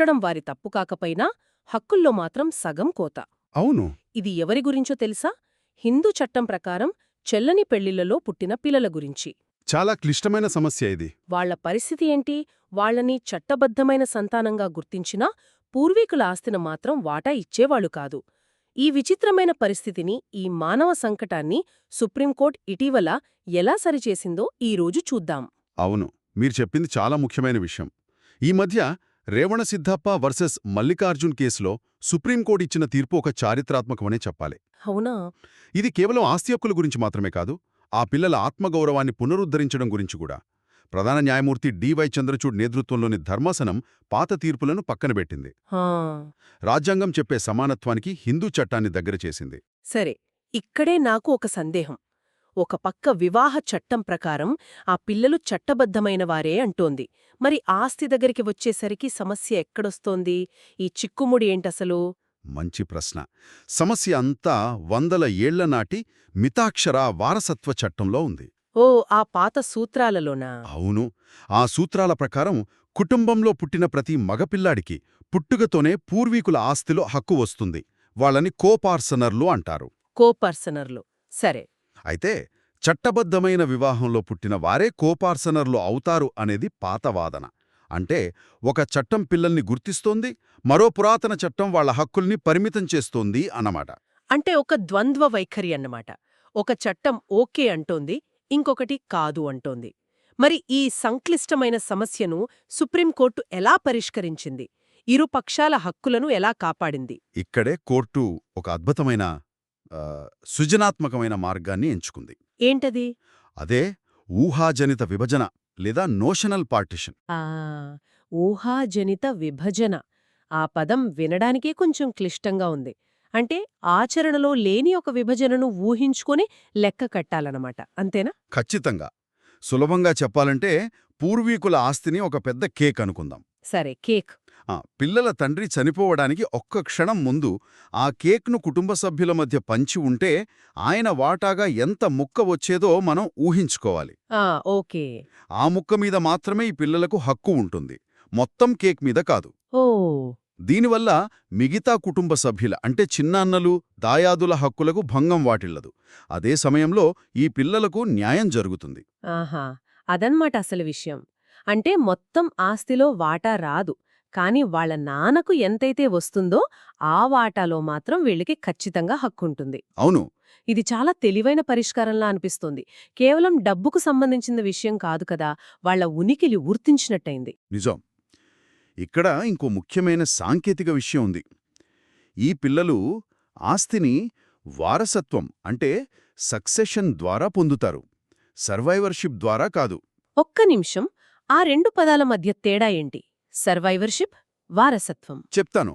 పుట్టడం వారి తప్పు కాకపోయినా హక్కుల్లో మాత్రం సగం కోత. అవును. ఇది ఎవరి గురించో తెలుసా? హిందూ చట్టం ప్రకారం చెల్లని పెళ్లిళ్లలో పుట్టిన పిల్లల గురించి. చాలా క్లిష్టమైన సమస్య ఇది. వాళ్ల పరిస్థితి ఏంటి? వాళ్లని చట్టబద్ధమైన సంతానంగా గుర్తించినా పూర్వీకుల ఆస్తిని మాత్రం వాటా ఇచ్చేవాళ్లు కాదు. ఈ విచిత్రమైన పరిస్థితిని, ఈ మానవ సంకటాన్ని సుప్రీంకోర్టు ఇటీవల ఎలా సరిచేసిందో ఈరోజు చూద్దాం. అవును, మీరు చెప్పింది చాలా ముఖ్యమైన విషయం. ఈ మధ్య రేవణ సిద్ధప్ప వర్సెస్ మల్లికార్జున్ కేసులో సుప్రీంకోర్టు ఇచ్చిన తీర్పు ఒక చారిత్రాత్మకమనే చెప్పాలి. అవునా? ఇది కేవలం ఆస్తి హక్కుల గురించి మాత్రమే కాదు, ఆ పిల్లల ఆత్మగౌరవాన్ని పునరుద్ధరించడం గురించి కూడా. ప్రధాన న్యాయమూర్తి డివై చంద్రచూడ్ నేతృత్వంలోని ధర్మాసనం పాత తీర్పులను పక్కనబెట్టింది. హా. రాజ్యాంగం చెప్పే సమానత్వానికి హిందూ చట్టాన్ని దగ్గర చేసింది. సరే, ఇక్కడే నాకు ఒక సందేహం. ఒక పక్క వివాహ చట్టం ప్రకారం ఆ పిల్లలు చట్టబద్ధమైనవారే అంటోంది. మరి ఆస్తి దగ్గరికి వచ్చేసరికి సమస్య ఎక్కడొస్తోంది? ఈ చిక్కుముడి ఏంటసలు? మంచి ప్రశ్న. సమస్య అంతా వందల ఏళ్ల నాటి మితాక్షర వారసత్వ చట్టంలో ఉంది. ఓ, ఆ పాత సూత్రాలలోనా? అవును. ఆ సూత్రాల ప్రకారం కుటుంబంలో పుట్టిన ప్రతి మగపిల్లాడికి పుట్టుకతోనే పూర్వీకుల ఆస్తిలో హక్కు వస్తుంది. వాళ్ళని కోపార్సనర్లు అంటారు. కోపర్సనర్లు. సరే. అయితే చట్టబద్ధమైన వివాహంలో పుట్టిన వారే కోపార్సనర్లు అవుతారు అనేది పాత వాదన. అంటే ఒక చట్టం పిల్లల్ని గుర్తిస్తోంది, మరో పురాతన చట్టం వాళ్ల హక్కుల్ని పరిమితం చేస్తోంది అన్నమాట. అంటే ఒక ద్వంద్వ వైఖరి అన్నమాట. ఒక చట్టం ఓకే అంటోంది, ఇంకొకటి కాదు అంటోంది. మరి ఈ సంక్లిష్టమైన సమస్యను సుప్రీంకోర్టు ఎలా పరిష్కరించింది? ఇరు పక్షాల హక్కులను ఎలా కాపాడింది? ఇక్కడే కోర్టు ఒక అద్భుతమైన సృజనాత్మకమైన మార్గాన్ని ఎంచుకుంది. ఏంటది? అదే ఊహాజనిత విభజన లేదా నోషనల్ పార్టిషన్. ఊహాజనిత విభజన. ఆ పదం వినడానికే కొంచెం క్లిష్టంగా ఉంది. అంటే ఆచరణలో లేని ఒక విభజనను ఊహించుకొని లెక్క కట్టాలన్నమాట, అంతేనా? ఖచ్చితంగా. సులభంగా చెప్పాలంటే పూర్వీకుల ఆస్తిని ఒక పెద్ద కేక్ అనుకుందాం. సరే, కేక్. పిల్లల తండ్రి చనిపోవడానికి ఒక్క క్షణం ముందు ఆ కేక్ను కుటుంబ సభ్యుల మధ్య పంచి ఉంటే ఆయన వాటాగా ఎంత ముక్క వచ్చేదో మనం ఊహించుకోవాలి. ఓకే. ఆ ముక్క మీద మాత్రమే ఈ పిల్లలకు హక్కు ఉంటుంది, మొత్తం కేక్ మీద కాదు. ఓ. దీనివల్ల మిగతా కుటుంబ సభ్యుల అంటే చిన్నాన్నలు, దాయాదుల హక్కులకు భంగం వాటిల్లదు. అదే సమయంలో ఈ పిల్లలకు న్యాయం జరుగుతుంది. ఆహా, అదన్మాట అసలు విషయం. అంటే మొత్తం ఆస్తిలో వాటా రాదు, కాని వాళ్ల నాన్నకు ఎంతైతే వస్తుందో ఆ వాటాలో మాత్రం వీళ్ళకి ఖచ్చితంగా హక్కుంటుంది. అవును. ఇది చాలా తెలివైన పరిష్కారంలా అనిపిస్తోంది. కేవలం డబ్బుకు సంబంధించిన విషయం కాదు కదా, వాళ్ల ఉనికిని గుర్తించినట్టయింది. నిజం. ఇక్కడ ఇంకో ముఖ్యమైన సాంకేతిక విషయం ఉంది. ఈ పిల్లలు ఆస్తిని వారసత్వం అంటే సక్సెషన్ ద్వారా పొందుతారు, సర్వైవర్షిప్ ద్వారా కాదు. ఒక్క నిమిషం, ఆ రెండు పదాల మధ్య తేడా ఏంటి? సర్వైవర్షిప్, వారసత్వం. చెప్తాను.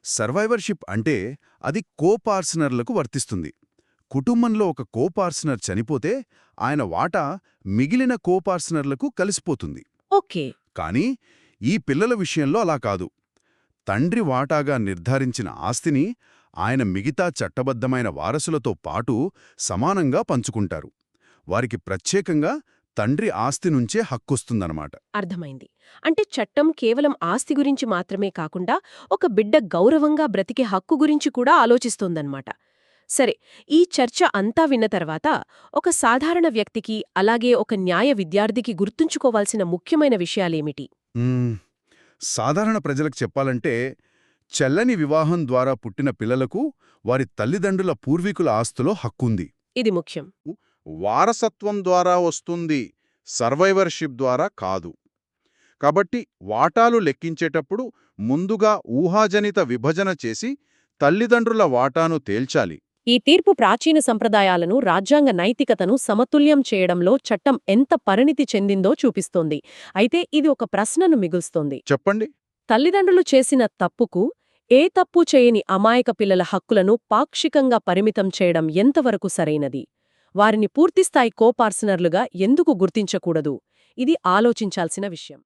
సర్వైవర్షిప్ అంటే అది కోపార్సనర్లకు వర్తిస్తుంది. కుటుంబంలో ఒక కోపార్సనర్ చనిపోతే ఆయన వాటా మిగిలిన కోపార్సనర్లకు కలిసిపోతుంది. ఓకే. కానీ ఈ పిల్లల విషయంలో అలా కాదు. తండ్రి వాటాగా నిర్ధారించిన ఆస్తిని ఆయన మిగతా చట్టబద్ధమైన వారసులతో పాటు సమానంగా పంచుకుంటారు. వారికి ప్రత్యేకంగా తండ్రి ఆస్తి నుంచే హక్కొస్తుందన్నమాట. అర్థమైంది. అంటే చట్టం కేవలం ఆస్తి గురించి మాత్రమే కాకుండా ఒక బిడ్డ గౌరవంగా బ్రతికే హక్కు గురించి కూడా ఆలోచిస్తోందన్నమాట. సరే, ఈ చర్చ అంతా విన్న తర్వాత ఒక సాధారణ వ్యక్తికి, అలాగే ఒక న్యాయ విద్యార్థికి గుర్తుంచుకోవాల్సిన ముఖ్యమైన విషయాలేమిటి? సాధారణ ప్రజలకు చెప్పాలంటే, చెల్లని వివాహం ద్వారా పుట్టిన పిల్లలకు వారి తల్లిదండ్రుల పూర్వీకుల ఆస్తులో హక్కుంది. ఇది ముఖ్యం. వారసత్వం ద్వారా వస్తుంది, సర్వైవర్షిప్ ద్వారా కాదు. కాబట్టి వాటాలు లెక్కించేటప్పుడు ముందుగా ఊహాజనిత విభజన చేసి తల్లిదండ్రుల వాటాను తేల్చాలి. ఈ తీర్పు ప్రాచీన సంప్రదాయాలను, రాజ్యాంగ నైతికతను సమతుల్యం చేయడంలో చట్టం ఎంత పరిణితి చెందిందో చూపిస్తోంది. అయితే ఇది ఒక ప్రశ్నను మిగుల్స్తోంది. చెప్పండి. తల్లిదండ్రులు చేసిన తప్పుకు ఏ తప్పు చేయని అమాయక పిల్లల హక్కులను పాక్షికంగా పరిమితం చేయడం ఎంతవరకు సరైనది? వారిని పూర్తిస్థాయి కోపార్సనర్లుగా ఎందుకు గుర్తించకూడదు? ఇది ఆలోచించాల్సిన విషయం.